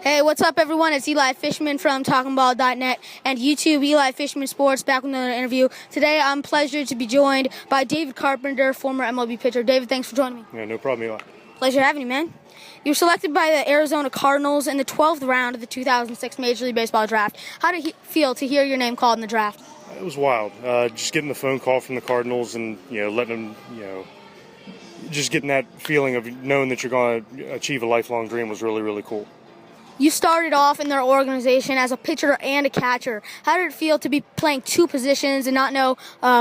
Hey, what's up, everyone? It's Eli Fishman from TalkingBall.net and YouTube, Eli Fishman Sports, back with another interview. Today, I'm pleasured to be joined by David Carpenter, former MLB pitcher. David, thanks for joining me. Yeah, no problem, Eli. Pleasure having you, man. You were selected by the Arizona Cardinals in the 12th round of the 2006 Major League Baseball draft. How did it feel to hear your name called in the draft? It was wild. Just getting the phone call from the Cardinals and, letting them, just getting that feeling of knowing that you're going to achieve a lifelong dream was really, really cool. You started off in their organization as a pitcher and a catcher. How did it feel to be playing two positions and not know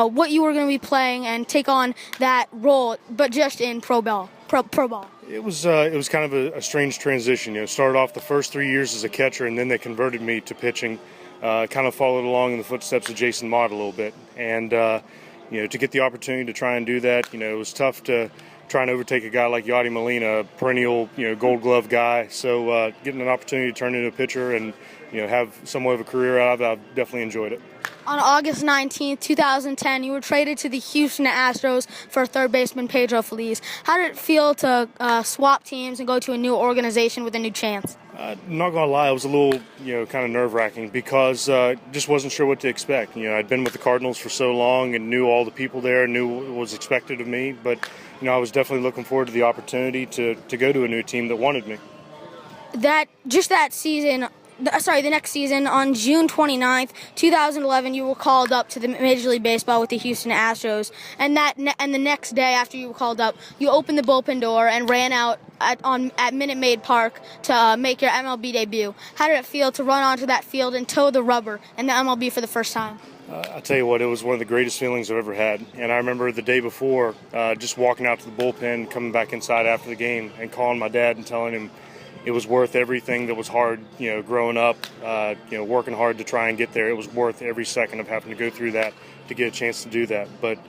what you were going to be playing and take on that role, but just in pro ball? It was kind of a strange transition. Started off the first 3 years as a catcher, and then they converted me to pitching. Kind of followed along in the footsteps of Jason Mott a little bit, and to get the opportunity to try and do that, it was tough to try and overtake a guy like Yadi Molina, a perennial, Gold Glove guy. So getting an opportunity to turn into a pitcher and have somewhat of a career out of it, I've definitely enjoyed it. On August 19th, 2010, you were traded to the Houston Astros for third baseman Pedro Feliz. How did it feel to swap teams and go to a new organization with a new chance? Not going to lie, it was a little, kind of nerve-wracking because just wasn't sure what to expect. I'd been with the Cardinals for so long and knew all the people there, knew what was expected of me, but I was definitely looking forward to the opportunity to go to a new team that wanted me. The next season, on June 29th, 2011, you were called up to the Major League Baseball with the Houston Astros. And the next day after you were called up, you opened the bullpen door and ran out at Minute Maid Park to make your MLB debut. How did it feel to run onto that field and toe the rubber in the MLB for the first time? I'll tell you what, it was one of the greatest feelings I've ever had. And I remember the day before, just walking out to the bullpen, coming back inside after the game, and calling my dad and telling him it was worth everything that was hard, growing up, working hard to try and get there. It was worth every second of having to go through that to get a chance to do that. But,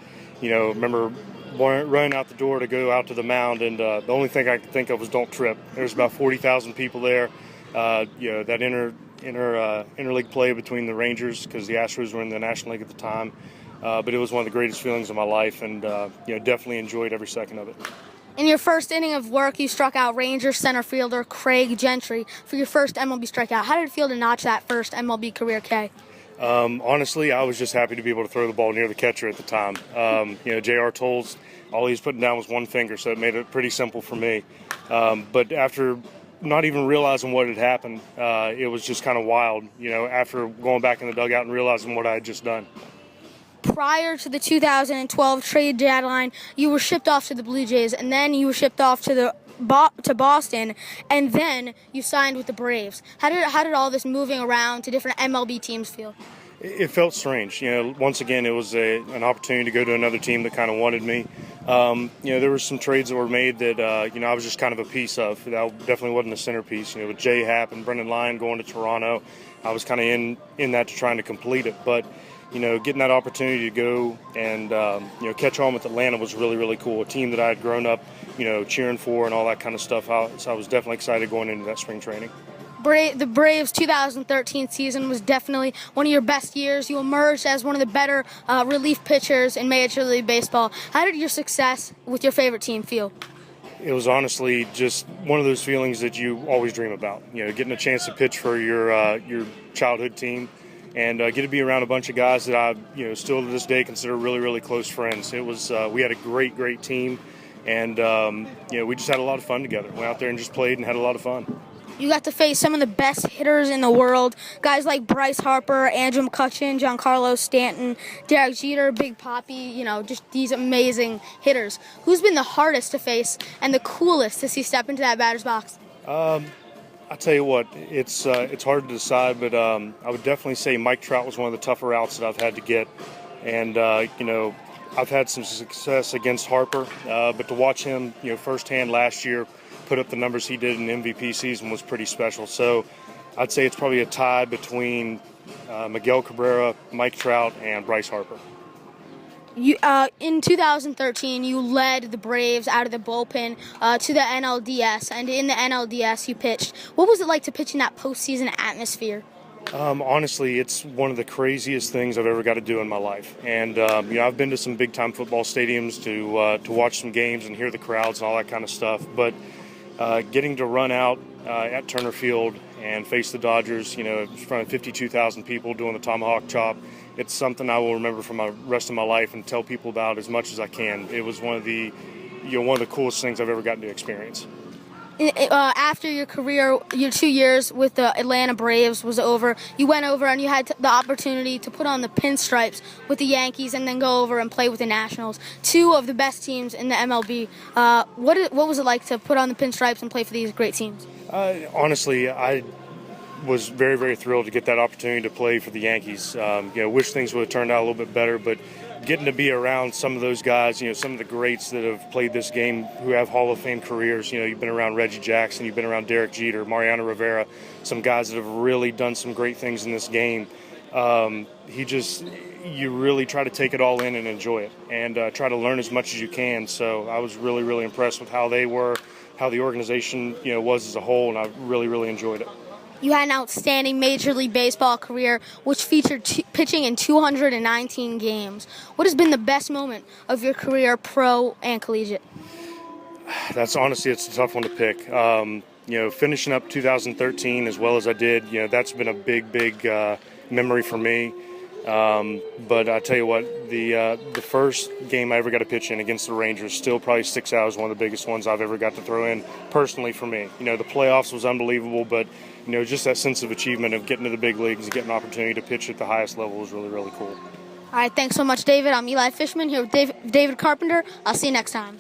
remember running out the door to go out to the mound, and the only thing I could think of was don't trip. There's about 40,000 people there. That interleague play between the Rangers, because the Astros were in the National League at the time. But it was one of the greatest feelings of my life, and definitely enjoyed every second of it. In your first inning of work, you struck out Rangers center fielder Craig Gentry for your first MLB strikeout. How did it feel to notch that first MLB career K? Honestly, I was just happy to be able to throw the ball near the catcher at the time. J.R. Tolles, all he was putting down was one finger, so it made it pretty simple for me. But after not even realizing what had happened, it was just kind of wild, after going back in the dugout and realizing what I had just done. Prior to the 2012 trade deadline, you were shipped off to the Blue Jays, and then you were shipped off to Boston, and then you signed with the Braves. How did all this moving around to different MLB teams feel? It felt strange. Once again, it was an opportunity to go to another team that kind of wanted me. There were some trades that were made that, I was just kind of a piece of. That definitely wasn't a centerpiece. With Jay Happ and Brendan Lyon going to Toronto, I was kind of in that trying to complete it. But, getting that opportunity to go and, catch on with Atlanta was really, really cool. A team that I had grown up, cheering for and all that kind of stuff. So I was definitely excited going into that spring training. The Braves' 2013 season was definitely one of your best years. You emerged as one of the better relief pitchers in Major League Baseball. How did your success with your favorite team feel? It was honestly just one of those feelings that you always dream about. Getting a chance to pitch for your childhood team and get to be around a bunch of guys that I, still to this day consider really, really close friends. It was we had a great, great team, and we just had a lot of fun together. Went out there and just played and had a lot of fun. You got to face some of the best hitters in the world, guys like Bryce Harper, Andrew McCutchen, Giancarlo Stanton, Derek Jeter, Big Papi, just these amazing hitters. Who's been the hardest to face and the coolest to see step into that batter's box? I tell you what, it's hard to decide, but I would definitely say Mike Trout was one of the tougher outs that I've had to get. And, I've had some success against Harper, but to watch him, firsthand last year, put up the numbers he did in the MVP season was pretty special. So I'd say it's probably a tie between Miguel Cabrera, Mike Trout, and Bryce Harper. In 2013, you led the Braves out of the bullpen to the NLDS, and in the NLDS you pitched. What was it like to pitch in that postseason atmosphere? Honestly, it's one of the craziest things I've ever got to do in my life. And, I've been to some big-time football stadiums to watch some games and hear the crowds and all that kind of stuff. But, getting to run out at Turner Field and face the Dodgers, in front of 52,000 people doing the tomahawk chop, it's something I will remember for the rest of my life and tell people about as much as I can. It was one of the coolest things I've ever gotten to experience. After your career, your 2 years with the Atlanta Braves was over, you went over and you had the opportunity to put on the pinstripes with the Yankees and then go over and play with the Nationals, two of the best teams in the MLB. What was it like to put on the pinstripes and play for these great teams? Honestly, I was very, very thrilled to get that opportunity to play for the Yankees. Wish things would have turned out a little bit better, but getting to be around some of those guys, some of the greats that have played this game who have Hall of Fame careers. You've been around Reggie Jackson, you've been around Derek Jeter, Mariano Rivera, some guys that have really done some great things in this game. You really try to take it all in and enjoy it and try to learn as much as you can. So I was really, really impressed with how they were, how the organization, was as a whole, and I really, really enjoyed it. You had an outstanding Major League Baseball career, which featured pitching in 219 games. What has been the best moment of your career, pro and collegiate? It's a tough one to pick. Finishing up 2013 as well as I did, that's been a big, big memory for me. But I tell you what, the first game I ever got to pitch in against the Rangers still probably sticks out as one of the biggest ones I've ever got to throw in personally for me. The playoffs was unbelievable, but just that sense of achievement of getting to the big leagues and getting an opportunity to pitch at the highest level was really, really cool. All right, thanks so much, David. I'm Eli Fishman here with David Carpenter. I'll see you next time.